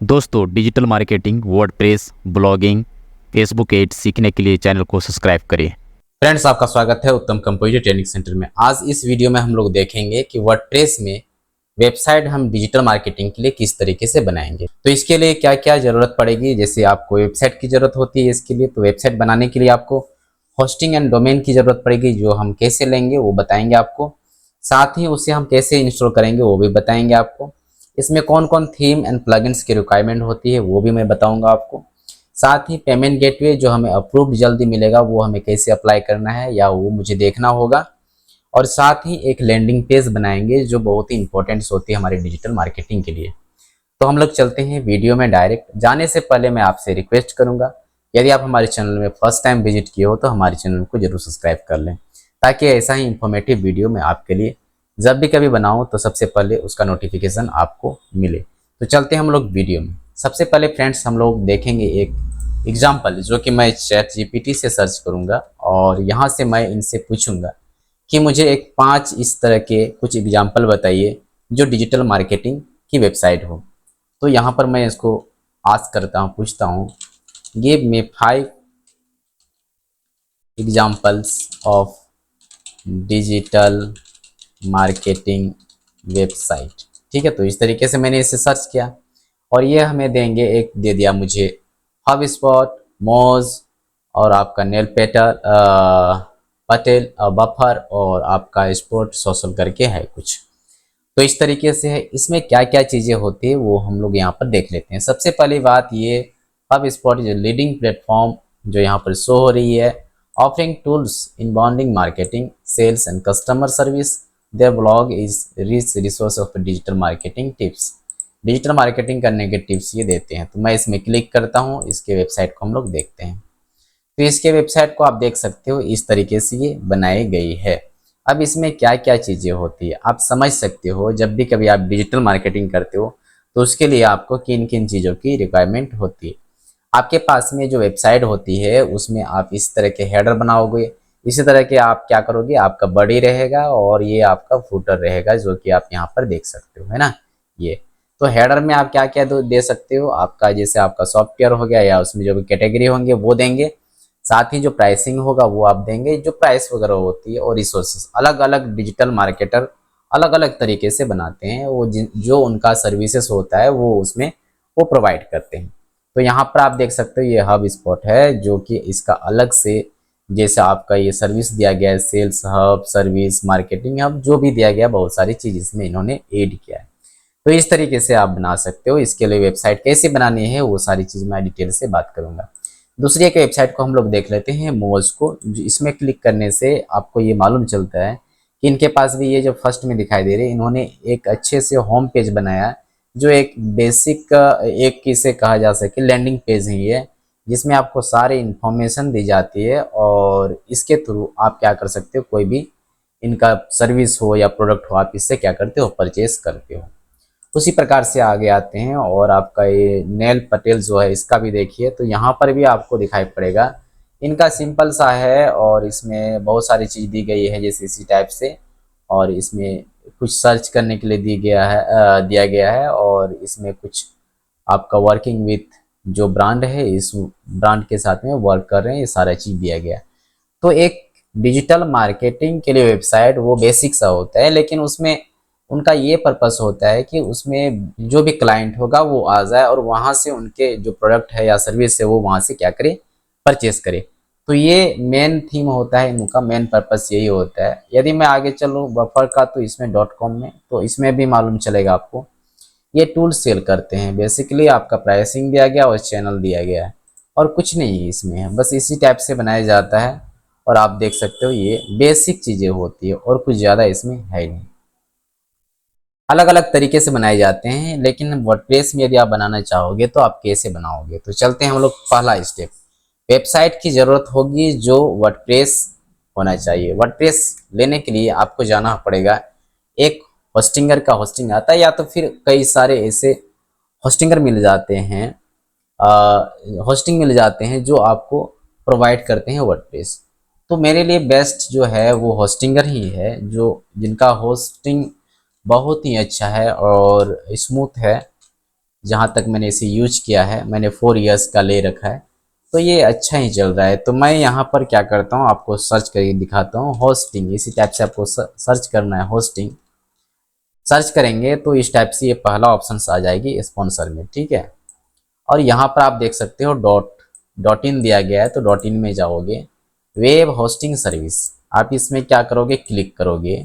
दोस्तों digital marketing, WordPress, blogging, Facebook ads सीखने के लिए चैनल को सब्सक्राइब करें। फ्रेंड्स, आपका स्वागत है उत्तम कंप्यूटर ट्रेनिंग सेंटर में। आज इस वीडियो में हम लोग देखेंगे कि वर्डप्रेस में वेबसाइट हम डिजिटल मार्केटिंग के लिए किस तरीके से बनाएंगे। तो इसके लिए क्या क्या ज़रूरत पड़ेगी। जैसे आपको वेबसाइट की ज़रूरत होती है इसके लिए, तो वेबसाइट बनाने के लिए आपको होस्टिंग एंड डोमेन की ज़रूरत पड़ेगी, जो हम कैसे लेंगे वो बताएंगे आपको। साथ ही उसे हम कैसे इंस्टॉल करेंगे वो भी बताएंगे आपको। इसमें कौन कौन थीम एंड प्लगइन्स की रिक्वायरमेंट होती है वो भी मैं बताऊँगा आपको। साथ ही पेमेंट गेटवे जो हमें अप्रूव्ड जल्दी मिलेगा वो हमें कैसे अप्लाई करना है या वो मुझे देखना होगा। और साथ ही एक लैंडिंग पेज बनाएंगे जो बहुत ही इंपॉर्टेंट होती है हमारी डिजिटल मार्केटिंग के लिए। तो हम लोग चलते हैं वीडियो में डायरेक्ट। जाने से पहले मैं आपसे रिक्वेस्ट करूंगा, यदि आप हमारे चैनल में फर्स्ट टाइम विजिट किए हो तो हमारे चैनल को जरूर सब्सक्राइब कर लें, ताकि ऐसा ही इंफॉर्मेटिव वीडियो मैं आपके लिए जब भी कभी बनाऊं तो सबसे पहले उसका नोटिफिकेशन आपको मिले। तो चलते हैं हम लोग वीडियो में। सबसे पहले फ्रेंड्स हम लोग देखेंगे एक एग्जाम्पल, जो कि मैं चैट जीपीटी से सर्च करूंगा और यहाँ से मैं इनसे पूछूंगा कि मुझे एक 5 इस तरह के कुछ एग्जाम्पल बताइए जो डिजिटल मार्केटिंग की वेबसाइट हो। तो यहाँ पर मैं इसको आस्क करता हूँ, पूछता हूँ, give me 5 examples of digital marketing website. ठीक है, तो इस तरीके से मैंने इसे सर्च किया और ये हमें देंगे, एक दे दिया मुझे हब स्पॉट, मोज और आपका नेल पेटर पटेल बफर और आपका स्पोर्ट सोशल करके है कुछ। तो इस तरीके से है। इसमें क्या क्या चीज़ें होती है वो हम लोग यहाँ पर देख लेते हैं। सबसे पहली बात, ये हब स्पॉट जो लीडिंग प्लेटफॉर्म जो यहाँ पर शो हो रही है, offering tools in bonding marketing sales and customer service, there blog is rich resource of digital marketing tips. Digital marketing करने के टिप्स ये देते हैं। तो मैं इसमें क्लिक करता हूँ, इसके वेबसाइट को हम लोग देखते हैं। तो इसके वेबसाइट को आप देख सकते हो, इस तरीके से ये बनाई गई है। अब इसमें क्या क्या चीज़ें होती है आप समझ सकते हो। जब भी कभी आप डिजिटल मार्केटिंग करते हो तो उसके लिए आपको किन किन चीज़ों की रिक्वायरमेंट होती है। आपके पास में जो वेबसाइट होती है उसमें आप इस तरह के हेडर बनाओगे, इसी तरह के आप क्या करोगे, आपका बॉडी रहेगा और ये आपका फुटर रहेगा, जो कि आप यहाँ पर देख सकते हो, है ना। ये तो हेडर में आप क्या क्या दे सकते हो, आपका जैसे आपका सॉफ्टवेयर हो गया या उसमें जो भी कैटेगरी होंगे वो देंगे। साथ ही जो प्राइसिंग होगा वो आप देंगे, जो प्राइस वगैरह होती है, और रिसोर्सेज। अलग अलग डिजिटल मार्केटर अलग अलग तरीके से बनाते हैं, वो जो उनका सर्विसेज होता है वो उसमें वो प्रोवाइड करते हैं। तो यहाँ पर आप देख सकते हो ये हब स्पॉट है, जो कि इसका अलग से जैसे आपका ये सर्विस दिया गया है, sales hub, service marketing hub, जो भी दिया गया, बहुत सारी चीज़ इसमें इन्होंने ऐड किया है। तो इस तरीके से आप बना सकते हो। इसके लिए वेबसाइट कैसे बनानी है वो सारी चीज़ मैं डिटेल से बात करूँगा। दूसरी एक वेबसाइट को हम लोग देख लेते हैं, मोज को। इसमें क्लिक करने से आपको ये मालूम चलता है कि इनके पास भी ये जो फर्स्ट में दिखाई दे रहे हैं, इन्होंने एक अच्छे से होम पेज बनाया, जो एक बेसिक एक किसे कहा जा सके लैंडिंग पेज है ये, जिसमें आपको सारी इन्फॉर्मेशन दी जाती है और इसके थ्रू आप क्या कर सकते हो, कोई भी इनका सर्विस हो या प्रोडक्ट हो, आप इससे क्या करते हो, परचेज करते हो। उसी प्रकार से आगे आते हैं और आपका ये नेल पटेल जो है इसका भी देखिए, तो यहाँ पर भी आपको दिखाई पड़ेगा। इनका सिंपल सा है और इसमें बहुत सारी चीज़ दी गई है जैसे इसी टाइप से, और इसमें कुछ सर्च करने के लिए दिया गया है और इसमें कुछ आपका वर्किंग विथ जो ब्रांड है, इस ब्रांड के साथ में वर्क कर रहे हैं, ये सारा चीज़ दिया गया है। तो एक डिजिटल मार्केटिंग के लिए वेबसाइट वो बेसिक सा होता है, लेकिन उसमें उनका ये पर्पस होता है कि उसमें जो भी क्लाइंट होगा वो आ जाए और वहाँ से उनके जो प्रोडक्ट है या सर्विस है वो वहाँ से क्या करे, परचेस करे। तो ये मेन थीम होता है, इनका मेन पर्पस यही होता है। यदि मैं आगे चलूँ बफर का, तो इसमें .com में, तो इसमें भी मालूम चलेगा आपको। ये टूल सेल करते हैं बेसिकली, आपका प्राइसिंग दिया गया और चैनल दिया गया है और कुछ नहीं है इसमें है, बस इसी टाइप से बनाया जाता है। और आप देख सकते हो ये बेसिक चीज़ें होती है और कुछ ज़्यादा इसमें है नहीं। अलग अलग तरीके से बनाए जाते हैं, लेकिन वर्डप्रेस में यदि आप बनाना चाहोगे तो आप कैसे बनाओगे। तो चलते हैं हम लोग, पहला स्टेप, वेबसाइट की ज़रूरत होगी जो वर्डप्रेस होना चाहिए। वर्डप्रेस लेने के लिए आपको जाना पड़ेगा, एक होस्टिंगर का होस्टिंग आता है, या तो फिर कई सारे ऐसे होस्टिंगर मिल जाते हैं, होस्टिंग मिल जाते हैं जो आपको प्रोवाइड करते हैं वर्डप्रेस। तो मेरे लिए बेस्ट जो है वो होस्टिंगर ही है, जो जिनका होस्टिंग बहुत ही अच्छा है और स्मूथ है, जहाँ तक मैंने इसे यूज किया है, मैंने 4 इयर्स का ले रखा है, तो ये अच्छा ही चल रहा है। तो मैं यहाँ पर क्या करता हूँ, आपको सर्च करके दिखाता हूँ। होस्टिंग, इसी टाइप से आपको सर्च करना है। होस्टिंग सर्च करेंगे तो इस टाइप से ये पहला ऑप्शन आ जाएगी स्पॉन्सर में, ठीक है। और यहाँ पर आप देख सकते हो डॉट इन दिया गया है, तो डॉट इन में जाओगे, वेब होस्टिंग सर्विस, आप इसमें क्या करोगे, क्लिक करोगे।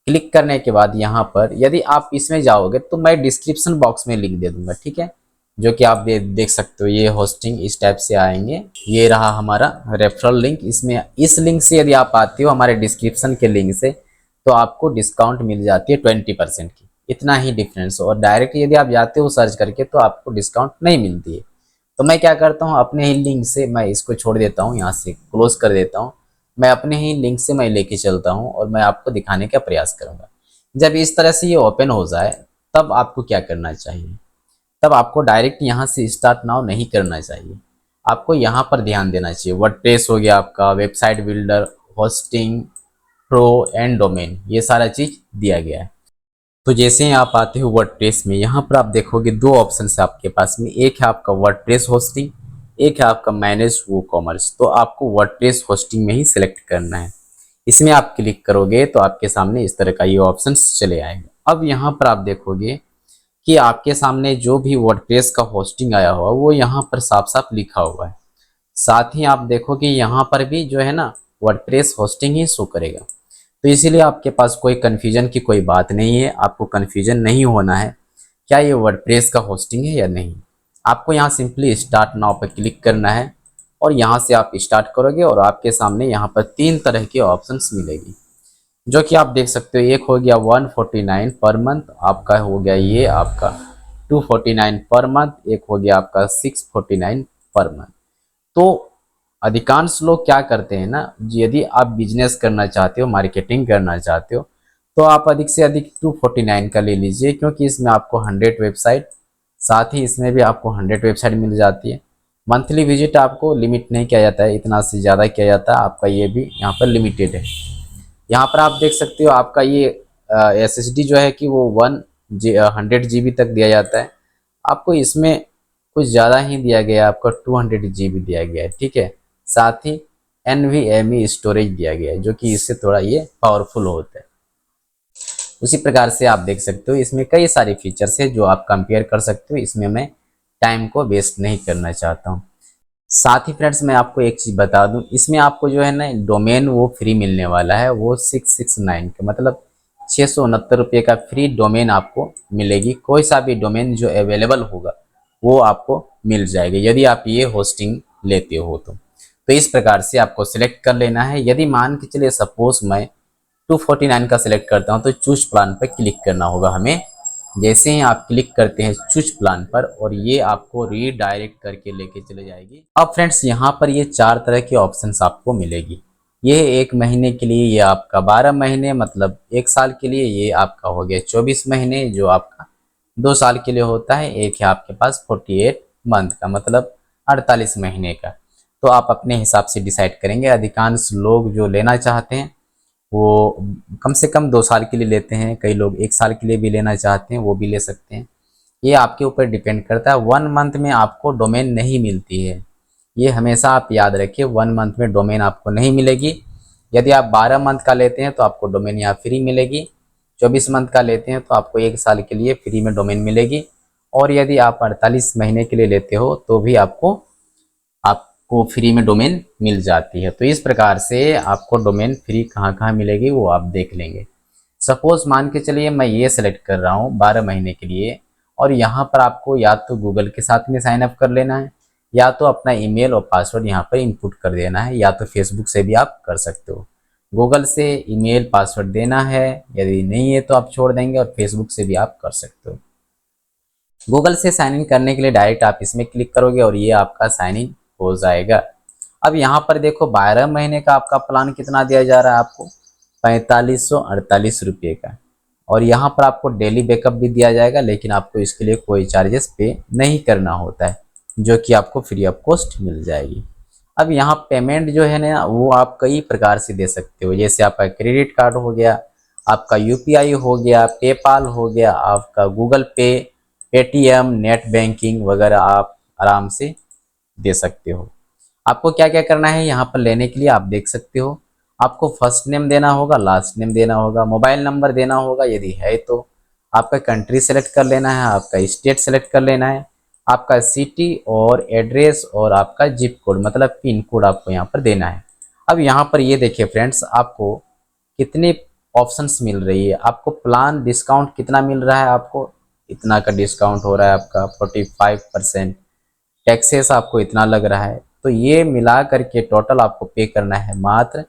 क्लिक करने के बाद यहाँ पर यदि आप इसमें जाओगे तो मैं डिस्क्रिप्शन बॉक्स में लिंक दे दूंगा, ठीक है, जो कि आप देख सकते हो। ये होस्टिंग इस टाइप से आएंगे, ये रहा हमारा रेफरल लिंक। इसमें इस लिंक से यदि आप आते हो हमारे डिस्क्रिप्शन के लिंक से, तो आपको डिस्काउंट मिल जाती है 20% की, इतना ही डिफरेंस। और डायरेक्ट यदि आप जाते हो सर्च करके तो आपको डिस्काउंट नहीं मिलती है। तो मैं क्या करता हूँ, अपने ही लिंक से मैं इसको छोड़ देता हूँ, यहाँ से क्लोज कर देता हूँ। मैं अपने ही लिंक से मैं लेके चलता हूँ और मैं आपको दिखाने का प्रयास करूँगा। जब इस तरह से ये ओपन हो जाए तब आपको क्या करना चाहिए, तब आपको डायरेक्ट यहाँ से स्टार्ट नाउ नहीं करना चाहिए, आपको यहाँ पर ध्यान देना चाहिए। वर्डप्रेस हो गया आपका, website builder, hosting pro and domain, ये सारा चीज़ दिया गया है। तो जैसे ही आप आते हो वर्डप्रेस में, यहाँ पर आप देखोगे दो ऑप्शन है आपके पास में, एक है आपका वर्डप्रेस होस्टिंग, एक है आपका मैनेज वूकॉमर्स। तो आपको वर्डप्रेस होस्टिंग में ही सिलेक्ट करना है। इसमें आप क्लिक करोगे तो आपके सामने इस तरह का ये ऑप्शन चले आएगा। अब यहाँ पर आप देखोगे कि आपके सामने जो भी वर्डप्रेस का होस्टिंग आया हुआ वो यहाँ पर साफ साफ लिखा हुआ है। साथ ही आप देखो कि यहाँ पर भी जो है ना वर्डप्रेस होस्टिंग ही शो करेगा। तो इसीलिए आपके पास कोई कन्फ्यूजन की कोई बात नहीं है, आपको कन्फ्यूजन नहीं होना है क्या ये वर्डप्रेस का होस्टिंग है या नहीं। आपको यहाँ सिंपली स्टार्ट नाउ पर क्लिक करना है और यहाँ से आप स्टार्ट करोगे और आपके सामने यहाँ पर 3 तरह के ऑप्शंस मिलेगी, जो कि आप देख सकते हो। एक हो गया 149 पर मंथ, आपका हो गया ये आपका 249 पर मंथ, एक हो गया आपका 649 पर मंथ। तो अधिकांश लोग क्या करते हैं ना, यदि आप बिजनेस करना चाहते हो, मार्केटिंग करना चाहते हो, तो आप अधिक से अधिक 249 का ले लीजिए, क्योंकि इसमें आपको 100 वेबसाइट, साथ ही इसमें भी आपको 100 वेबसाइट मिल जाती है। मंथली विजिट आपको लिमिट नहीं किया जाता है, इतना से ज़्यादा किया जाता है, आपका ये भी यहाँ पर लिमिटेड है। यहाँ पर आप देख सकते हो आपका ये SSD जो है कि वो 100 GB तक दिया जाता है। आपको इसमें कुछ ज़्यादा ही दिया गया है, आपका 200 GB दिया गया है, ठीक है। साथ ही NVMe स्टोरेज दिया गया है, जो कि इससे थोड़ा ये पावरफुल होता है। उसी प्रकार से आप देख सकते हो इसमें कई सारे फीचर्स है जो आप कंपेयर कर सकते हो। इसमें मैं टाइम को वेस्ट नहीं करना चाहता हूँ। साथ ही फ्रेंड्स मैं आपको एक चीज़ बता दूं, इसमें आपको जो है ना डोमेन वो फ्री मिलने वाला है, वो 669 का मतलब 669 रुपये का फ्री डोमेन आपको मिलेगी। कोई सा भी डोमेन जो अवेलेबल होगा वो आपको मिल जाएगा यदि आप ये होस्टिंग लेते हो तो इस प्रकार से आपको सिलेक्ट कर लेना है। यदि मान के चलिए सपोज मैं 249 का सिलेक्ट करता हूँ तो चूज प्लान पर क्लिक करना होगा हमें। जैसे ही आप क्लिक करते हैं चूज प्लान पर और ये आपको रीडायरेक्ट करके लेके चले जाएगी। अब फ्रेंड्स यहाँ पर ये 4 तरह की ऑप्शंस आपको मिलेगी। ये 1 महीने के लिए, ये आपका 12 महीने मतलब 1 साल के लिए, ये आपका हो गया 24 महीने जो आपका 2 साल के लिए होता है। एक है आपके पास 48 मंथ का मतलब 48 महीने का। तो आप अपने हिसाब से डिसाइड करेंगे। अधिकांश लोग जो लेना चाहते हैं वो कम से कम 2 साल के लिए लेते हैं, कई लोग 1 साल के लिए भी लेना चाहते हैं, वो भी ले सकते हैं। ये आपके ऊपर डिपेंड करता है। 1 मंथ में आपको डोमेन नहीं मिलती है, ये हमेशा आप याद रखिए। 1 मंथ में डोमेन आपको नहीं मिलेगी। यदि आप 12 मंथ का लेते हैं तो आपको डोमेन यहाँ फ्री मिलेगी। 24 मंथ का लेते हैं तो आपको 1 साल के लिए फ्री में डोमेन मिलेगी। और यदि आप 48 महीने के लिए लेते हो तो भी आपको फ्री में डोमेन मिल जाती है। तो इस प्रकार से आपको डोमेन फ्री कहाँ कहाँ मिलेगी वो आप देख लेंगे। सपोज मान के चलिए मैं ये सेलेक्ट कर रहा हूँ 12 महीने के लिए, और यहाँ पर आपको या तो गूगल के साथ में साइन अप कर लेना है, या तो अपना ईमेल और पासवर्ड यहाँ पर इनपुट कर देना है, या तो फेसबुक से भी आप कर सकते हो। गूगल से ईमेल पासवर्ड देना है, यदि नहीं है तो आप छोड़ देंगे, और फेसबुक से भी आप कर सकते हो। गूगल से साइन इन करने के लिए डायरेक्ट आप इसमें क्लिक करोगे और ये आपका साइन इन हो जाएगा। अब यहाँ पर देखो 12 महीने का आपका प्लान कितना दिया जा रहा है आपको, 4548 रुपये का। और यहाँ पर आपको डेली बैकअप भी दिया जाएगा, लेकिन आपको इसके लिए कोई चार्जेस पे नहीं करना होता है, जो कि आपको फ्री ऑफ कॉस्ट मिल जाएगी। अब यहाँ पेमेंट जो है ना वो आप कई प्रकार से दे सकते हो, जैसे आपका क्रेडिट कार्ड हो गया, आपका UPI हो गया, पेपाल हो गया, आपका गूगल पे, पेटीएम, नेट बैंकिंग वगैरह आप आराम से दे सकते हो। आपको क्या क्या करना है यहाँ पर लेने के लिए आप देख सकते हो। आपको फर्स्ट नेम देना होगा, लास्ट नेम देना होगा, मोबाइल नंबर देना होगा यदि है तो, आपका कंट्री सेलेक्ट कर लेना है, आपका स्टेट सेलेक्ट कर लेना है, आपका सिटी और एड्रेस और आपका जिप कोड मतलब पिन कोड आपको यहाँ पर देना है। अब यहाँ पर ये देखिए फ्रेंड्स, आपको कितने ऑप्शंस मिल रही है, आपको प्लान डिस्काउंट कितना मिल रहा है, आपको इतना का डिस्काउंट हो रहा है, आपका 45%, टैक्सेस आपको इतना लग रहा है। तो ये मिला करके टोटल आपको पे करना है मात्र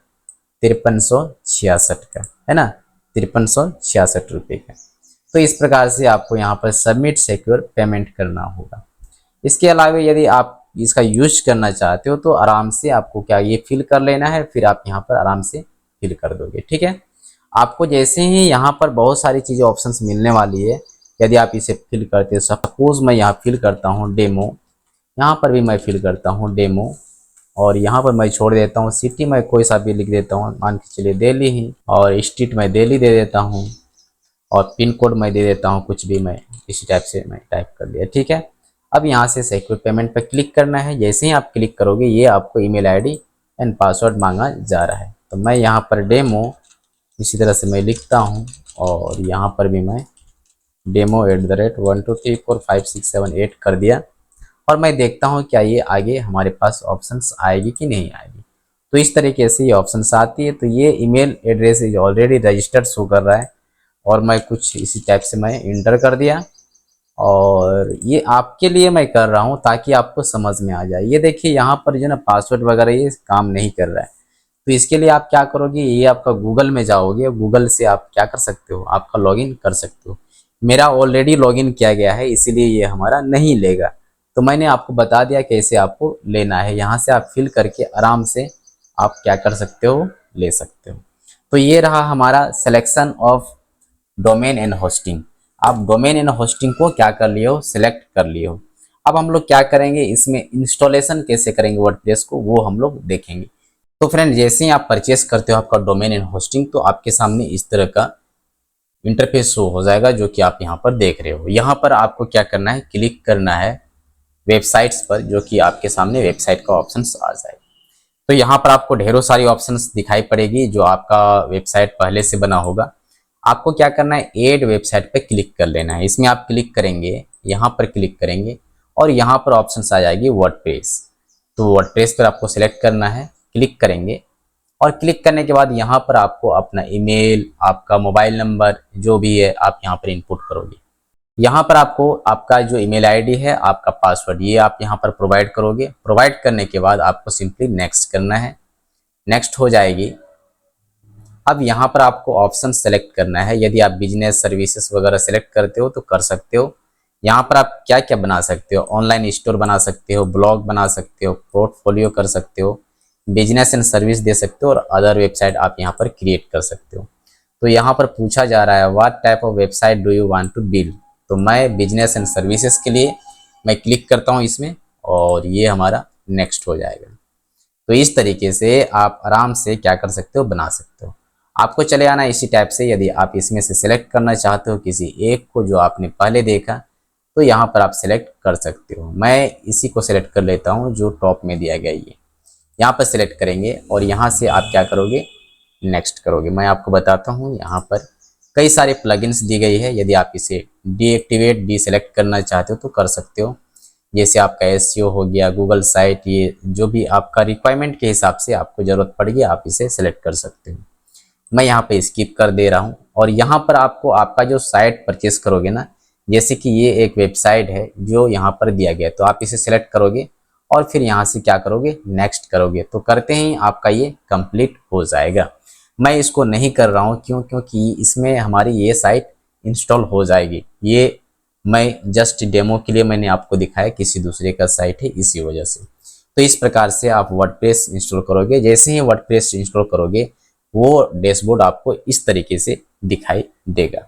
5366 का, है ना, 5366 रुपये का। तो इस प्रकार से आपको यहाँ पर सबमिट सिक्योर पेमेंट करना होगा। इसके अलावा यदि आप इसका यूज करना चाहते हो तो आराम से आपको क्या ये फिल कर लेना है, फिर आप यहाँ पर आराम से फिल कर दोगे। ठीक है, आपको जैसे ही यहाँ पर बहुत सारी चीज़ें ऑप्शंस मिलने वाली है, यदि आप इसे फिल करते हो, सपोज मैं यहाँ फिल करता हूँ डेमो, यहाँ पर भी मैं फिल करता हूँ डेमो, और यहाँ पर मैं छोड़ देता हूँ सिटी, मैं कोई सा भी लिख देता हूँ, मान के चलिए दिल्ली ही, और स्टेट मैं दिल्ली दे देता हूँ, और पिन कोड मैं दे देता हूँ कुछ भी, मैं इसी टाइप से मैं टाइप कर दिया। ठीक है, अब यहाँ से सिक्योर पेमेंट पर क्लिक करना है। जैसे ही आप क्लिक करोगे ये आपको ईमेल आईडी एंड पासवर्ड मांगा जा रहा है। तो मैं यहाँ पर डेमो इसी तरह से मैं लिखता हूँ, और यहाँ पर भी मैं demo@1234567 कर दिया, और मैं देखता हूँ क्या ये आगे हमारे पास ऑप्शंस आएगी कि नहीं आएगी। तो इस तरीके से ये ऑप्शंस आती है। तो ये email address is already registered show कर रहा है, और मैं कुछ इसी टाइप से मैं इंटर कर दिया, और ये आपके लिए मैं कर रहा हूँ ताकि आपको समझ में आ जाए। ये देखिए यहाँ पर जो ना पासवर्ड वगैरह ये काम नहीं कर रहा है। तो इसके लिए आप क्या करोगे, ये आपका गूगल में जाओगे, गूगल से आप क्या कर सकते हो, आपका लॉगिन कर सकते हो। मेरा ऑलरेडी लॉगिन किया गया है इसीलिए ये हमारा नहीं लेगा। तो मैंने आपको बता दिया कैसे आपको लेना है। यहाँ से आप फिल करके आराम से आप क्या कर सकते हो, ले सकते हो। तो ये रहा हमारा selection of domain and hosting. आप डोमेन एंड होस्टिंग को क्या कर लिए हो, सिलेक्ट कर लिए हो। अब हम लोग क्या करेंगे, इसमें इंस्टॉलेशन कैसे करेंगे वर्डप्रेस को, वो हम लोग देखेंगे। तो फ्रेंड, जैसे ही आप परचेस करते हो आपका डोमेन एंड होस्टिंग, तो आपके सामने इस तरह का इंटरफेस शो हो जाएगा जो कि आप यहाँ पर देख रहे हो। यहाँ पर आपको क्या करना है, क्लिक करना है वेबसाइट्स पर, जो कि आपके सामने वेबसाइट का ऑप्शंस आ जाएगा। तो यहाँ पर आपको ढेरों सारी ऑप्शंस दिखाई पड़ेगी जो आपका वेबसाइट पहले से बना होगा। आपको क्या करना है, ऐड वेबसाइट पे क्लिक कर लेना है। इसमें आप क्लिक करेंगे, यहाँ पर क्लिक करेंगे, और यहाँ पर ऑप्शंस आ जाएगी वर्डप्रेस। तो वर्डप्रेस पर आपको सिलेक्ट करना है, क्लिक करेंगे, और क्लिक करने के बाद यहाँ पर आपको अपना ईमेल, आपका मोबाइल नंबर जो भी है आप यहाँ पर इनपुट करोगे। यहाँ पर आपको आपका जो ईमेल आईडी है, आपका पासवर्ड, ये आप यहाँ पर प्रोवाइड करोगे। प्रोवाइड करने के बाद आपको सिंपली नेक्स्ट करना है, नेक्स्ट हो जाएगी। अब यहाँ पर आपको ऑप्शन सेलेक्ट करना है। यदि आप बिजनेस सर्विसेज वगैरह सेलेक्ट करते हो तो कर सकते हो। यहाँ पर आप क्या क्या बना सकते हो, ऑनलाइन स्टोर बना सकते हो, ब्लॉग बना सकते हो, पोर्टफोलियो कर सकते हो, बिजनेस एंड सर्विस दे सकते हो, और अदर वेबसाइट आप यहाँ पर क्रिएट कर सकते हो। तो यहाँ पर पूछा जा रहा है what type of website do you want to build. तो मैं बिजनेस एंड सर्विसेज के लिए मैं क्लिक करता हूँ इसमें, और ये हमारा नेक्स्ट हो जाएगा। तो इस तरीके से आप आराम से क्या कर सकते हो, बना सकते हो। आपको चले आना इसी टाइप से। यदि आप इसमें से सिलेक्ट करना चाहते हो किसी एक को जो आपने पहले देखा, तो यहाँ पर आप सिलेक्ट कर सकते हो। मैं इसी को सिलेक्ट कर लेता हूँ जो टॉप में दिया गया ये। यहाँ पर सिलेक्ट करेंगे, और यहाँ से आप क्या करोगे, नेक्स्ट करोगे। मैं आपको बताता हूँ, यहाँ पर कई सारे प्लगइन्स दी गई है। यदि आप इसे डीएक्टिवेट डीसेलेक्ट करना चाहते हो तो कर सकते हो। जैसे आपका एसईओ हो गया, गूगल साइट, ये जो भी आपका रिक्वायरमेंट के हिसाब से आपको ज़रूरत पड़ेगी आप इसे सेलेक्ट कर सकते हो। मैं यहाँ पे स्किप कर दे रहा हूँ। और यहाँ पर आपको आपका जो साइट परचेस करोगे ना, जैसे कि ये एक वेबसाइट है जो यहाँ पर दिया गया, तो आप इसे सेलेक्ट करोगे और फिर यहाँ से क्या करोगे, नेक्स्ट करोगे। तो करते ही आपका ये कंप्लीट हो जाएगा। मैं इसको नहीं कर रहा हूँ क्योंकि इसमें हमारी ये साइट इंस्टॉल हो जाएगी। ये मैं जस्ट डेमो के लिए मैंने आपको दिखाया, किसी दूसरे का साइट है इसी वजह से। तो इस प्रकार से आप वर्डप्रेस इंस्टॉल करोगे। जैसे ही वर्डप्रेस इंस्टॉल करोगे वो डैशबोर्ड आपको इस तरीके से दिखाई देगा।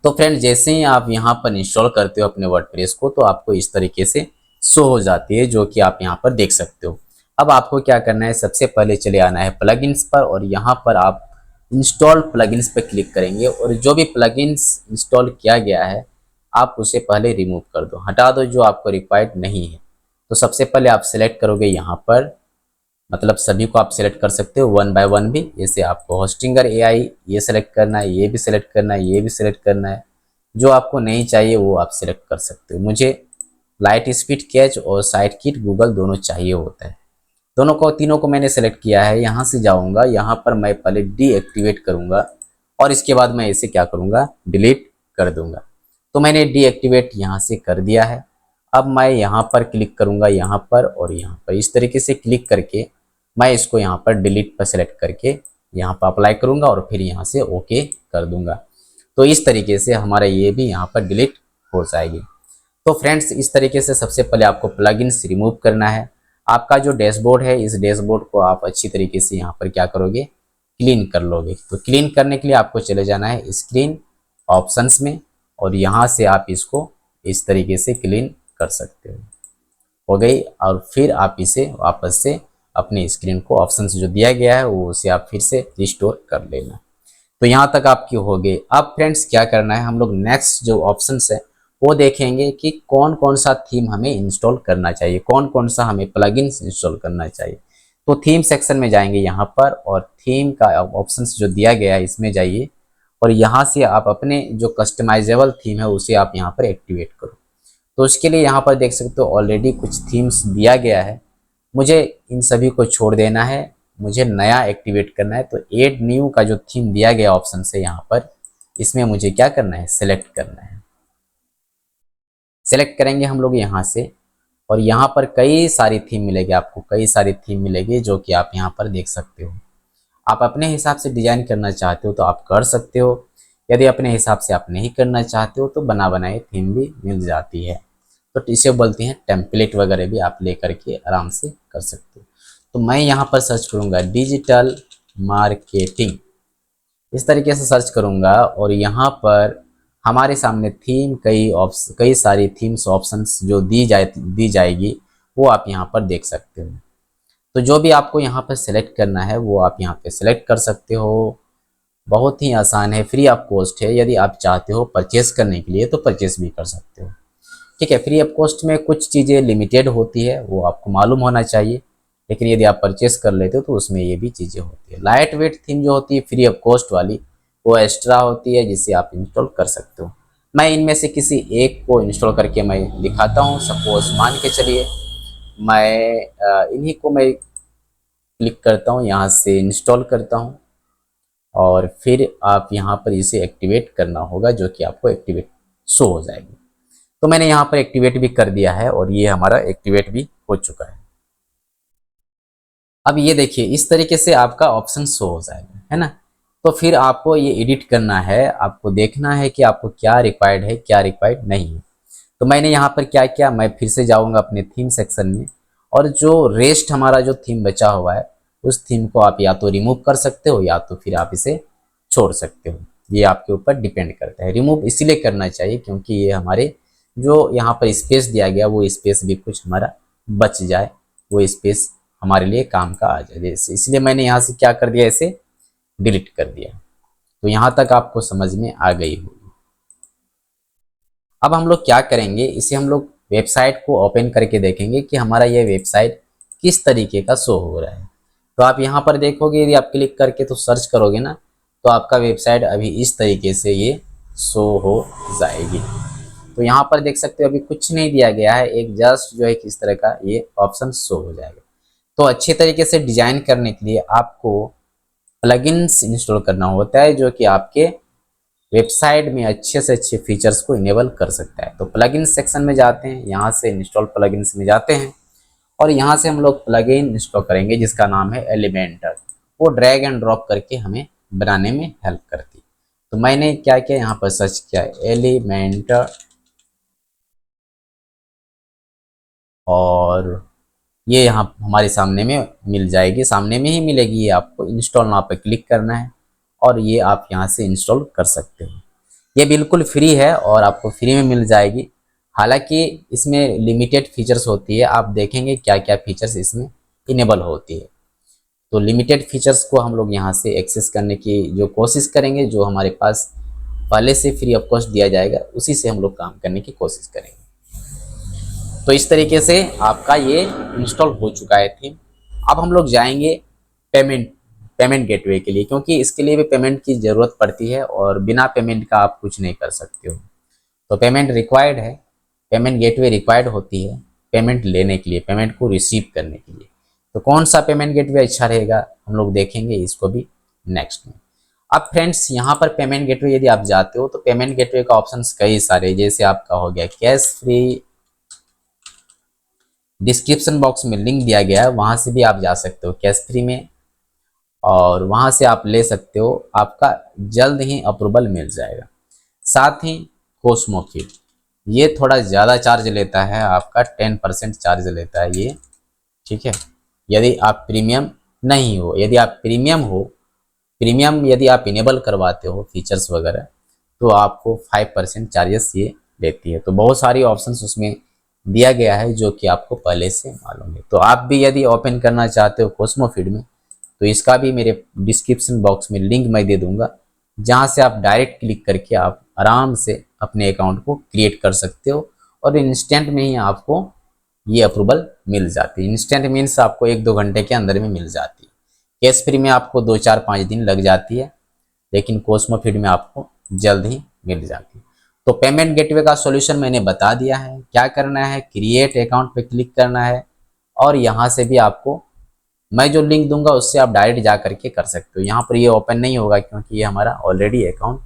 तो फ्रेंड, जैसे ही आप यहाँ पर इंस्टॉल करते हो अपने वर्डप्रेस को, तो आपको इस तरीके से शो हो जाती है, जो कि आप यहाँ पर देख सकते हो। अब आपको क्या करना है, सबसे पहले चले आना है प्लगइन्स पर, और यहाँ पर आप इंस्टॉल प्लगइन्स पर क्लिक करेंगे, और जो भी प्लगइन्स इंस्टॉल किया गया है आप उसे पहले रिमूव कर दो, हटा दो जो आपको रिक्वायर्ड नहीं है। तो सबसे पहले आप सिलेक्ट करोगे यहाँ पर, मतलब सभी को आप सिलेक्ट कर सकते हो वन बाय वन भी। जैसे आपको होस्टिंगर एआई ये सिलेक्ट करना है, ये भी सिलेक्ट करना है, ये भी सिलेक्ट करना है। जो आपको नहीं चाहिए वो आप सिलेक्ट कर सकते हो। मुझे लाइट स्पीड कैच और साइड किट गूगल दोनों चाहिए होता है। दोनों को, तीनों को मैंने सेलेक्ट किया है। यहाँ से जाऊँगा, यहाँ पर मैं पहले डीएक्टिवेट करूँगा और इसके बाद मैं इसे क्या करूँगा, डिलीट कर दूँगा। तो मैंने डीएक्टिवेट यहाँ से कर दिया है। अब मैं यहाँ पर क्लिक करूँगा, यहाँ पर और यहाँ पर, इस तरीके से क्लिक करके मैं इसको यहाँ पर डिलीट पर सेलेक्ट करके यहाँ पर अप्लाई करूँगा और फिर यहाँ से ओके कर दूँगा। तो इस तरीके से हमारा ये भी यहाँ पर डिलीट हो जाएगी। तो फ्रेंड्स, इस तरीके से सबसे पहले आपको प्लगइन्स रिमूव करना है। आपका जो डैशबोर्ड है, इस डैशबोर्ड को आप अच्छी तरीके से यहाँ पर क्या करोगे, क्लीन कर लोगे। तो क्लीन करने के लिए आपको चले जाना है स्क्रीन ऑप्शंस में और यहाँ से आप इसको इस तरीके से क्लीन कर सकते हो गई। और फिर आप इसे वापस से अपनी स्क्रीन को ऑप्शंस जो दिया गया है वो उसे आप फिर से रिस्टोर कर लेना। तो यहाँ तक आपकी हो गई। अब फ्रेंड्स क्या करना है, हम लोग नेक्स्ट जो ऑप्शंस है वो देखेंगे कि कौन कौन सा थीम हमें इंस्टॉल करना चाहिए, कौन कौन सा हमें प्लगइन्स इंस्टॉल करना चाहिए। तो थीम सेक्शन में जाएंगे यहाँ पर और थीम का ऑप्शंस जो दिया गया है इसमें जाइए और यहाँ से आप अपने जो कस्टमाइजेबल थीम है उसे आप यहाँ पर एक्टिवेट करो। तो उसके लिए यहाँ पर देख सकते हो ऑलरेडी कुछ थीम्स दिया गया है, मुझे इन सभी को छोड़ देना है, मुझे नया एक्टिवेट करना है। तो एड न्यू का जो थीम दिया गया ऑप्शन है यहाँ पर, इसमें मुझे क्या करना है, सेलेक्ट करना है। सेलेक्ट करेंगे हम लोग यहाँ से और यहाँ पर कई सारी थीम मिलेगी आपको, कई सारी थीम मिलेगी जो कि आप यहाँ पर देख सकते हो। आप अपने हिसाब से डिजाइन करना चाहते हो तो आप कर सकते हो, यदि अपने हिसाब से आप नहीं करना चाहते हो तो बना बनाए थीम भी मिल जाती है। तो इसे बोलते हैं टेम्पलेट वगैरह भी आप ले करके आराम से कर सकते हो। तो मैं यहाँ पर सर्च करूँगा डिजिटल मार्केटिंग, इस तरीके से सर्च करूँगा और यहाँ पर हमारे सामने थीम कई सारी थीम्स ऑप्शंस जो दी जाएगी वो आप यहाँ पर देख सकते हो। तो जो भी आपको यहाँ पर सेलेक्ट करना है वो आप यहाँ पे सेलेक्ट कर सकते हो। बहुत ही आसान है, फ्री ऑफ कॉस्ट है। यदि आप चाहते हो परचेस करने के लिए तो परचेस भी कर सकते हो। ठीक है, फ्री ऑफ कॉस्ट में कुछ चीज़ें लिमिटेड होती है, वो आपको मालूम होना चाहिए, लेकिन यदि आप परचेस कर लेते हो तो उसमें ये भी चीज़ें होती है। लाइट वेट थीम जो होती है फ्री ऑफ कॉस्ट वाली, वो एक्स्ट्रा होती है जिसे आप इंस्टॉल कर सकते हो। मैं इनमें से किसी एक को इंस्टॉल करके मैं दिखाता हूँ। सपोज मान के चलिए मैं इन्हीं को मैं क्लिक करता हूँ, यहाँ से इंस्टॉल करता हूँ और फिर आप यहाँ पर इसे एक्टिवेट करना होगा, जो कि आपको एक्टिवेट शो हो जाएगी। तो मैंने यहाँ पर एक्टिवेट भी कर दिया है और ये हमारा एक्टिवेट भी हो चुका है। अब ये देखिए इस तरीके से आपका ऑप्शन शो हो जाएगा, है ना। तो फिर आपको ये एडिट करना है, आपको देखना है कि आपको क्या रिक्वायर्ड है, क्या रिक्वायर्ड नहीं है। तो मैंने यहाँ पर क्या किया, मैं फिर से जाऊँगा अपने थीम सेक्शन में और जो रेस्ट हमारा जो थीम बचा हुआ है उस थीम को आप या तो रिमूव कर सकते हो या तो फिर आप इसे छोड़ सकते हो। ये आपके ऊपर डिपेंड करता है। रिमूव इसीलिए करना चाहिए क्योंकि ये हमारे जो यहाँ पर स्पेस दिया गया वो स्पेस भी कुछ हमारा बच जाए, वो स्पेस हमारे लिए काम का आ जाए। इसलिए मैंने यहाँ से क्या कर दिया, इसे डिलीट कर दिया। तो यहाँ तक आपको समझ में आ गई होगी। अब हम लोग क्या करेंगे, इसे हम लोग वेबसाइट को ओपन करके देखेंगे कि हमारा ये वेबसाइट किस तरीके का शो हो रहा है। तो आप यहाँ पर देखोगे, यदि आप क्लिक करके तो सर्च करोगे ना, तो आपका वेबसाइट अभी इस तरीके से ये शो हो जाएगी। तो यहाँ पर देख सकते हो अभी कुछ नहीं दिया गया है, एक जस्ट जो है किस तरह का ये ऑप्शन शो हो जाएगा। तो अच्छे तरीके से डिजाइन करने के लिए आपको प्लगइन्स इंस्टॉल करना होता है, जो कि आपके वेबसाइट में अच्छे से अच्छे फीचर्स को इनेबल कर सकता है। तो प्लगइन्स सेक्शन में जाते हैं, यहाँ से इंस्टॉल प्लगइन्स में जाते हैं और यहाँ से हम लोग प्लगइन इंस्टॉल करेंगे जिसका नाम है एलिमेंटर। वो ड्रैग एंड ड्रॉप करके हमें बनाने में हेल्प करती। तो मैंने क्या किया, यहाँ पर सर्च किया एलिमेंटर और ये यहाँ हमारे सामने में मिल जाएगी, सामने में ही मिलेगी। ये आपको इंस्टॉल नाउ पे क्लिक करना है और ये आप यहाँ से इंस्टॉल कर सकते हो। ये बिल्कुल फ्री है और आपको फ्री में मिल जाएगी। हालांकि इसमें लिमिटेड फीचर्स होती है, आप देखेंगे क्या क्या फीचर्स इसमें इनेबल होती है। तो लिमिटेड फीचर्स को हम लोग यहाँ से एक्सेस करने की जो कोशिश करेंगे, जो हमारे पास पहले से फ्री ऑफ कॉस्ट दिया जाएगा, उसी से हम लोग काम करने की कोशिश करेंगे। तो इस तरीके से आपका ये इंस्टॉल हो चुका है थीम। अब हम लोग जाएंगे पेमेंट गेटवे के लिए, क्योंकि इसके लिए भी पेमेंट की ज़रूरत पड़ती है और बिना पेमेंट का आप कुछ नहीं कर सकते हो। तो पेमेंट रिक्वायर्ड है, पेमेंट गेटवे रिक्वायर्ड होती है पेमेंट लेने के लिए, पेमेंट को रिसीव करने के लिए। तो कौन सा पेमेंट गेटवे अच्छा रहेगा हम लोग देखेंगे इसको भी नेक्स्ट में। अब फ्रेंड्स यहाँ पर पेमेंट गेटवे यदि आप जाते हो तो पेमेंट गेटवे का ऑप्शंस कई सारे, जैसे आपका हो गया कैश फ्री, डिस्क्रिप्शन बॉक्स में लिंक दिया गया है, वहाँ से भी आप जा सकते हो कैश फ्री में, और वहाँ से आप ले सकते हो, आपका जल्द ही अप्रूवल मिल जाएगा। साथ ही कोस्मोफिट ये थोड़ा ज़्यादा चार्ज लेता है, आपका 10% चार्ज लेता है ये, ठीक है। यदि आप प्रीमियम नहीं हो, यदि आप प्रीमियम यदि आप इनेबल करवाते हो फीचर्स वगैरह, तो आपको 5% चार्जेस ये लेती है। तो बहुत सारी ऑप्शंस उसमें दिया गया है जो कि आपको पहले से मालूम है। तो आप भी यदि ओपन करना चाहते हो कोस्मोफिट में, तो इसका भी मेरे डिस्क्रिप्शन बॉक्स में लिंक मैं दे दूंगा, जहाँ से आप डायरेक्ट क्लिक करके आप आराम से अपने अकाउंट को क्रिएट कर सकते हो और इंस्टेंट में ही आपको ये अप्रूवल मिल जाती है। इंस्टेंट मीन्स आपको 1-2 घंटे के अंदर में मिल जाती है। कैश फ्री में आपको 2-4-5 दिन लग जाती है, लेकिन कोस्मोफिट में आपको जल्द ही मिल जाती है। तो पेमेंट गेटवे का सॉल्यूशन मैंने बता दिया है। क्या करना है, क्रिएट अकाउंट पे क्लिक करना है और यहाँ से भी आपको मैं जो लिंक दूंगा उससे आप डायरेक्ट जा करके कर सकते हो। यहाँ पर ये ओपन नहीं होगा क्योंकि ये हमारा ऑलरेडी अकाउंट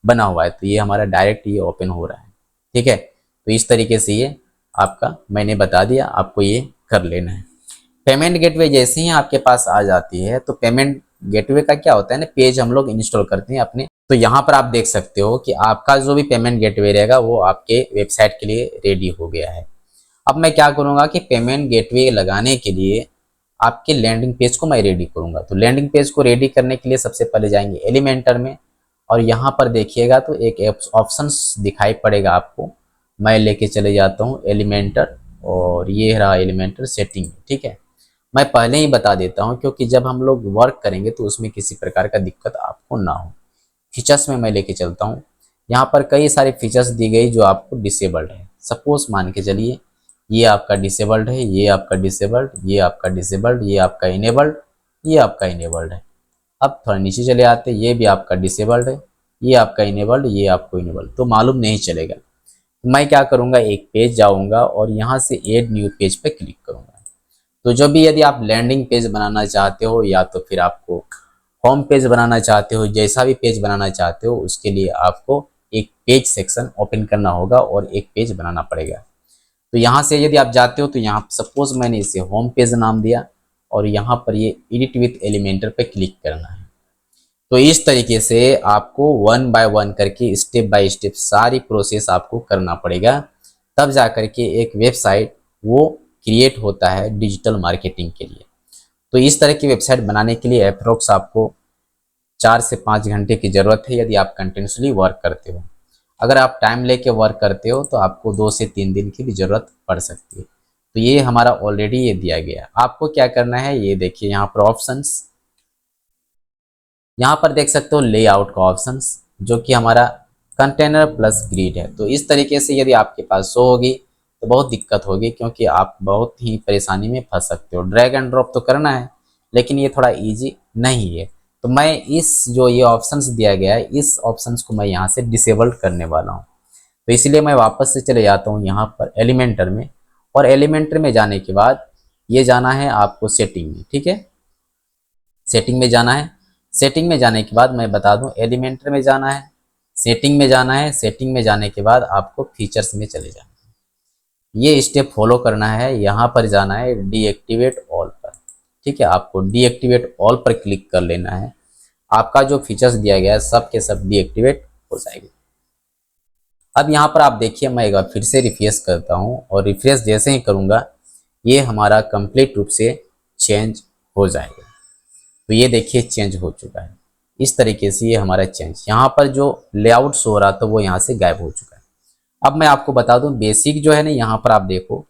बना हुआ है, तो ये हमारा डायरेक्ट ये ओपन हो रहा है, ठीक है। तो इस तरीके से ये आपका मैंने बता दिया, आपको ये कर लेना है। पेमेंट गेटवे जैसे ही आपके पास आ जाती है तो पेमेंट गेटवे का क्या होता है ना, पेज हम लोग इंस्टॉल करते हैं अपने। तो यहाँ पर आप देख सकते हो कि आपका जो भी पेमेंट गेटवे रहेगा वो आपके वेबसाइट के लिए रेडी हो गया है। अब मैं क्या करूँगा कि पेमेंट गेटवे लगाने के लिए आपके लैंडिंग पेज को मैं रेडी करूँगा। तो लैंडिंग पेज को रेडी करने के लिए सबसे पहले जाएंगे एलिमेंटर में, और यहाँ पर देखिएगा तो एक ऑप्शंस दिखाई पड़ेगा आपको। मैं लेके चले जाता हूँ एलिमेंटर, और ये रहा एलिमेंटर सेटिंग, ठीक है। मैं पहले ही बता देता हूँ क्योंकि जब हम लोग वर्क करेंगे तो उसमें किसी प्रकार का दिक्कत आपको ना हो। फीचर्स में मैं लेके चलता हूँ, यहाँ पर कई सारे फीचर्स दी गई जो आपको डिसेबल्ड है। सपोज मान के चलिए ये आपका डिसेबल्ड है, ये आपका डिसेबल्ड, ये आपका डिसेबल्ड, ये आपका इनेबल्ड, ये आपका इनेबल्ड है। अब थोड़ा नीचे चले आते, ये भी आपका डिसेबल्ड है, ये आपका इनेबल्ड, ये आपको इनेबल्ड, तो मालूम नहीं चलेगा। मैं क्या करूँगा, एक पेज जाऊँगा और यहाँ से ऐड न्यू पेज पे क्लिक करूँगा। तो जो भी यदि आप लैंडिंग पेज बनाना चाहते हो या तो फिर आपको होम पेज बनाना चाहते हो, जैसा भी पेज बनाना चाहते हो, उसके लिए आपको एक पेज सेक्शन ओपन करना होगा और एक पेज बनाना पड़ेगा। तो यहाँ से यदि आप जाते हो तो यहाँ सपोज मैंने इसे होम पेज नाम दिया और यहाँ पर ये एडिट विथ एलिमेंटर पे क्लिक करना है। तो इस तरीके से आपको 1 बाय 1 करके स्टेप बाय स्टेप सारी प्रोसेस आपको करना पड़ेगा, तब जा करके एक वेबसाइट वो क्रिएट होता है डिजिटल मार्केटिंग के लिए। तो इस तरह की वेबसाइट बनाने के लिए अप्रोक्स आपको 4 से 5 घंटे की ज़रूरत है यदि आप कंटिन्यूसली वर्क करते हो। अगर आप टाइम लेके वर्क करते हो तो आपको 2 से 3 दिन की भी ज़रूरत पड़ सकती है। तो ये हमारा ऑलरेडी ये दिया गया है। आपको क्या करना है, ये देखिए यहाँ पर ऑप्शंस, यहाँ पर देख सकते हो लेआउट का ऑप्शंस, जो कि हमारा कंटेनर प्लस ग्रिड है। तो इस तरीके से यदि आपके पास शो होगी तो बहुत दिक्कत होगी, क्योंकि आप बहुत ही परेशानी में फंस सकते हो। ड्रैग एंड ड्रॉप तो करना है लेकिन ये थोड़ा इजी नहीं है। तो मैं इस जो ये ऑप्शंस दिया गया है, इस ऑप्शंस को मैं यहाँ से डिसेबल्ड करने वाला हूँ। तो इसलिए मैं वापस से चले जाता हूँ यहाँ पर एलिमेंटर में, और एलिमेंटर में जाने के बाद ये जाना है आपको सेटिंग में, ठीक है। सेटिंग में जाना है, सेटिंग में जाने के बाद मैं बता दूं एलिमेंटर में जाना है, सेटिंग में जाना है, सेटिंग में जाने के बाद आपको फीचर्स में चले जाना है। ये स्टेप फॉलो करना है, यहाँ पर जाना है डीएक्टिवेट ऑल पर, ठीक है। आपको डीएक्टिवेट ऑल पर क्लिक कर लेना है। आपका जो फीचर्स दिया गया है सब के सब डीएक्टिवेट हो जाएंगे। अब यहाँ पर आप देखिए, मैं एक बार फिर से रिफ्रेश करता हूँ, और रिफ्रेश जैसे ही करूँगा ये हमारा कंप्लीट रूप से चेंज हो जाएगा। तो ये देखिए चेंज हो चुका है। इस तरीके से ये हमारा चेंज, यहाँ पर जो लेआउट शो हो रहा था वो यहाँ से गायब हो चुका है। अब मैं आपको बता दूं बेसिक जो है ना, यहाँ पर आप देखो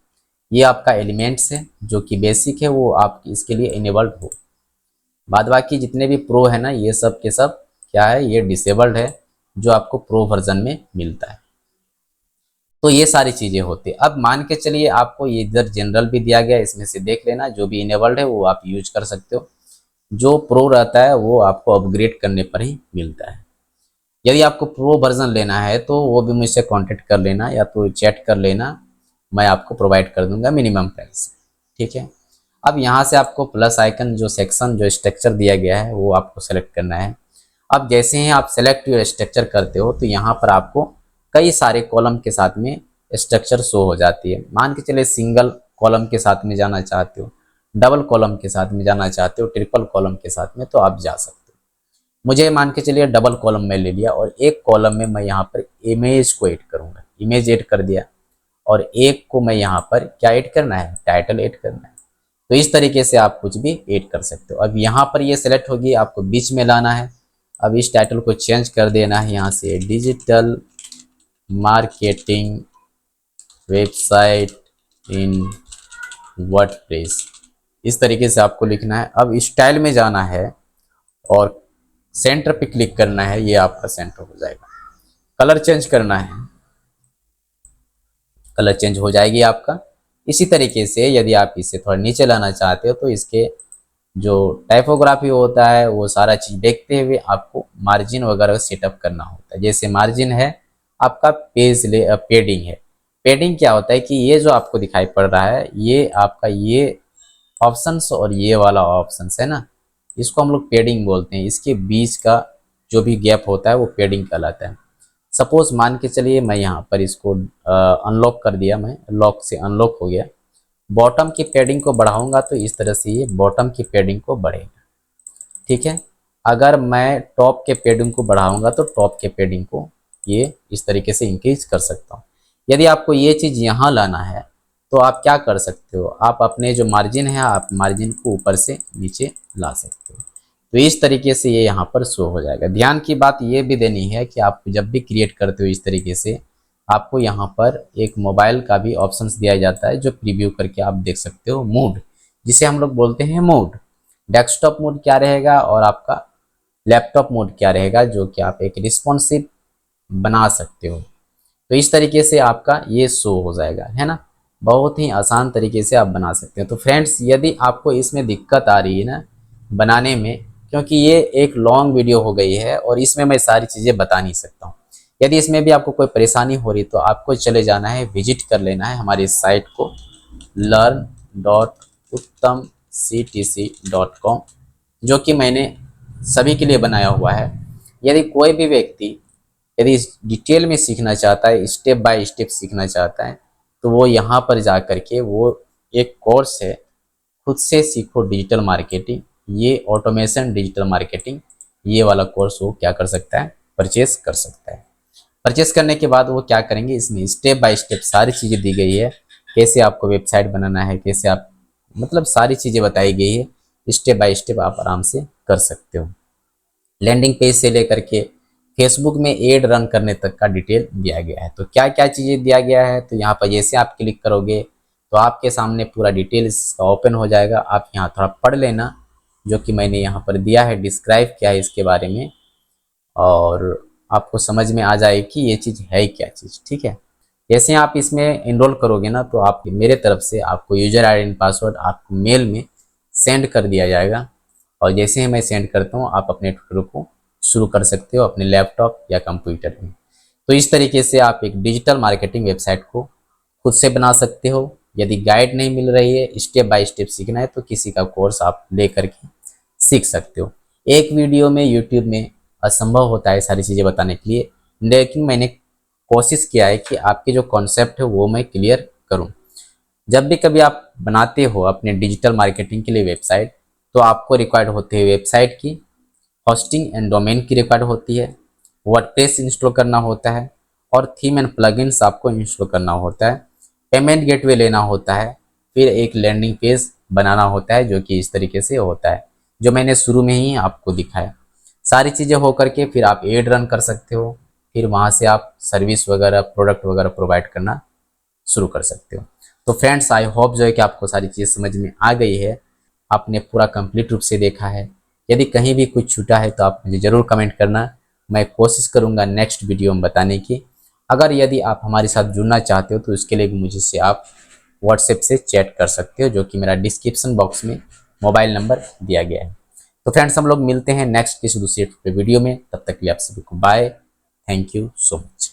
ये आपका एलिमेंट्स है जो कि बेसिक है, वो आप इसके लिए इनेबल्ड हो। बाद बाकी जितने भी प्रो है ना, ये सब के सब क्या है, ये डिसेबल्ड है। जो आपको प्रो वर्जन में मिलता है। तो ये सारी चीज़ें होती है। अब मान के चलिए आपको ये इधर जनरल भी दिया गया है, इसमें से देख लेना, जो भी इनेबल्ड है वो आप यूज कर सकते हो। जो प्रो रहता है वो आपको अपग्रेड करने पर ही मिलता है। यदि आपको प्रो वर्जन लेना है तो वो भी मुझसे कांटेक्ट कर लेना या तो चैट कर लेना, मैं आपको प्रोवाइड कर दूंगा मिनिमम प्राइस। ठीक है। अब यहाँ से आपको प्लस आइकन जो सेक्शन जो स्ट्रक्चर दिया गया है वो आपको सेलेक्ट करना है। अब जैसे ही आप सेलेक्ट योर स्ट्रक्चर करते हो तो यहाँ पर आपको कई सारे कॉलम के साथ में स्ट्रक्चर शो हो जाती है। मान के चले सिंगल कॉलम के साथ में जाना चाहते हो, डबल कॉलम के साथ में जाना चाहते हो, ट्रिपल कॉलम के साथ में, तो आप जा सकते हो। मुझे मान के चलिए डबल कॉलम में ले लिया और एक कॉलम में मैं यहाँ पर इमेज को ऐड करूँगा, इमेज ऐड कर दिया, और एक को मैं यहाँ पर क्या ऐड करना है, टाइटल ऐड करना है। तो इस तरीके से आप कुछ भी ऐड कर सकते हो। अब यहाँ पर ये सेलेक्ट होगी, आपको बीच में लाना है। अब इस टाइटल को चेंज कर देना है, यहाँ से डिजिटल मार्केटिंग वेबसाइट इन वर्डप्रेस, इस तरीके से आपको लिखना है। अब स्टाइल में जाना है और सेंटर पे क्लिक करना है, ये आपका सेंटर हो जाएगा। कलर चेंज करना है, कलर चेंज हो जाएगी आपका। इसी तरीके से यदि आप इसे थोड़ा नीचे लाना चाहते हो तो इसके जो टाइपोग्राफी होता है वो सारा चीज़ देखते हुए आपको मार्जिन वगैरह सेटअप करना होता है। जैसे मार्जिन है आपका पेडिंग है। पेडिंग क्या होता है कि ये जो आपको दिखाई पड़ रहा है ये आपका ये ऑप्शंस और ये वाला ऑप्शंस है ना, इसको हम लोग पेडिंग बोलते हैं। इसके बीच का जो भी गैप होता है वो पेडिंग कहलाता है। सपोज मान के चलिए मैं यहाँ पर इसको अनलॉक कर दिया, मैं लॉक से अनलॉक हो गया। बॉटम की पेडिंग को बढ़ाऊंगा तो इस तरह से ये बॉटम की पेडिंग को बढ़ेगा। ठीक है। अगर मैं टॉप के पेडिंग को बढ़ाऊंगा तो टॉप के पेडिंग को ये इस तरीके से इंक्रीज कर सकता हूँ। यदि आपको ये चीज़ यहाँ लाना है तो आप क्या कर सकते हो, आप अपने जो मार्जिन है आप मार्जिन को ऊपर से नीचे ला सकते हो। तो इस तरीके से ये यहाँ पर शो हो जाएगा। ध्यान की बात ये भी देनी है कि आप जब भी क्रिएट करते हो इस तरीके से आपको यहाँ पर एक मोबाइल का भी ऑप्शंस दिया जाता है जो प्रीव्यू करके आप देख सकते हो। मूड, जिसे हम लोग बोलते हैं मूड, डेस्कटॉप मोड क्या रहेगा और आपका लैपटॉप मोड क्या रहेगा, जो कि आप एक रिस्पॉन्सिव बना सकते हो। तो इस तरीके से आपका ये शो हो जाएगा, है ना। बहुत ही आसान तरीके से आप बना सकते हैं। तो फ्रेंड्स यदि आपको इसमें दिक्कत आ रही है ना बनाने में, क्योंकि ये एक लॉन्ग वीडियो हो गई है और इसमें मैं सारी चीज़ें बता नहीं सकता हूँ, यदि इसमें भी आपको कोई परेशानी हो रही तो आपको चले जाना है, विजिट कर लेना है हमारी साइट को learn.uttamctc.com, जो कि मैंने सभी के लिए बनाया हुआ है। यदि कोई भी व्यक्ति यदि इस डिटेल में सीखना चाहता है, स्टेप बाय स्टेप सीखना चाहता है, तो वो यहाँ पर जा कर के वो एक कोर्स है खुद से सीखो डिजिटल मार्केटिंग, ये ऑटोमेशन डिजिटल मार्केटिंग, ये वाला कोर्स वो क्या कर सकता है, परचेस कर सकता है। परचेस करने के बाद वो क्या करेंगे, इसमें स्टेप बाय स्टेप सारी चीज़ें दी गई है, कैसे आपको वेबसाइट बनाना है, कैसे आप मतलब सारी चीज़ें बताई गई है। स्टेप बाय स्टेप आप आराम से कर सकते हो। लैंडिंग पेज से लेकर के फेसबुक में एड रन करने तक का डिटेल दिया गया है। तो क्या क्या चीज़ें दिया गया है, तो यहाँ पर जैसे आप क्लिक करोगे तो आपके सामने पूरा डिटेल इसका ओपन हो जाएगा। आप यहाँ थोड़ा पढ़ लेना जो कि मैंने यहाँ पर दिया है, डिस्क्राइब किया है इसके बारे में, और आपको समझ में आ जाए कि ये चीज़ है क्या चीज़। ठीक है। जैसे आप इसमें इनरोल करोगे ना तो आप मेरे तरफ से आपको यूजर आईडी एंड पासवर्ड आपको मेल में सेंड कर दिया जाएगा, और जैसे ही मैं सेंड करता हूँ आप अपने ट्यूटोरियल को शुरू कर सकते हो अपने लैपटॉप या कंप्यूटर में। तो इस तरीके से आप एक डिजिटल मार्केटिंग वेबसाइट को खुद से बना सकते हो। यदि गाइड नहीं मिल रही है, स्टेप बाय स्टेप सीखना है, तो किसी का कोर्स आप ले करके सीख सकते हो। एक वीडियो में यूट्यूब में असंभव होता है सारी चीज़ें बताने के लिए, लेकिन मैंने कोशिश किया है कि आपके जो कॉन्सेप्ट है वो मैं क्लियर करूं। जब भी कभी आप बनाते हो अपने डिजिटल मार्केटिंग के लिए वेबसाइट, तो आपको रिक्वायर्ड होती है वेबसाइट की होस्टिंग एंड डोमेन की रिक्वायर्ड होती है, वर्डप्रेस इंस्टॉल करना होता है, और थीम एंड प्लगइन्स आपको इंस्टॉल करना होता है, पेमेंट गेटवे लेना होता है, फिर एक लैंडिंग पेज बनाना होता है जो कि इस तरीके से होता है जो मैंने शुरू में ही आपको दिखाया। सारी चीज़ें हो करके फिर आप एड रन कर सकते हो, फिर वहाँ से आप सर्विस वगैरह प्रोडक्ट वगैरह प्रोवाइड करना शुरू कर सकते हो। तो फ्रेंड्स आई होप जो है कि आपको सारी चीज़ें समझ में आ गई है, आपने पूरा कंप्लीट रूप से देखा है। यदि कहीं भी कुछ छूटा है तो आप मुझे ज़रूर कमेंट करना, मैं कोशिश करूँगा नेक्स्ट वीडियो में बताने की। अगर यदि आप हमारे साथ जुड़ना चाहते हो तो इसके लिए भी मुझे से आप व्हाट्सएप से चैट कर सकते हो, जो कि मेरा डिस्क्रिप्शन बॉक्स में मोबाइल नंबर दिया गया है। तो फ्रेंड्स, हम लोग मिलते हैं नेक्स्ट किसी दूसरे वीडियो में। तब तक के लिए आप सभी को bye. Thank you so much.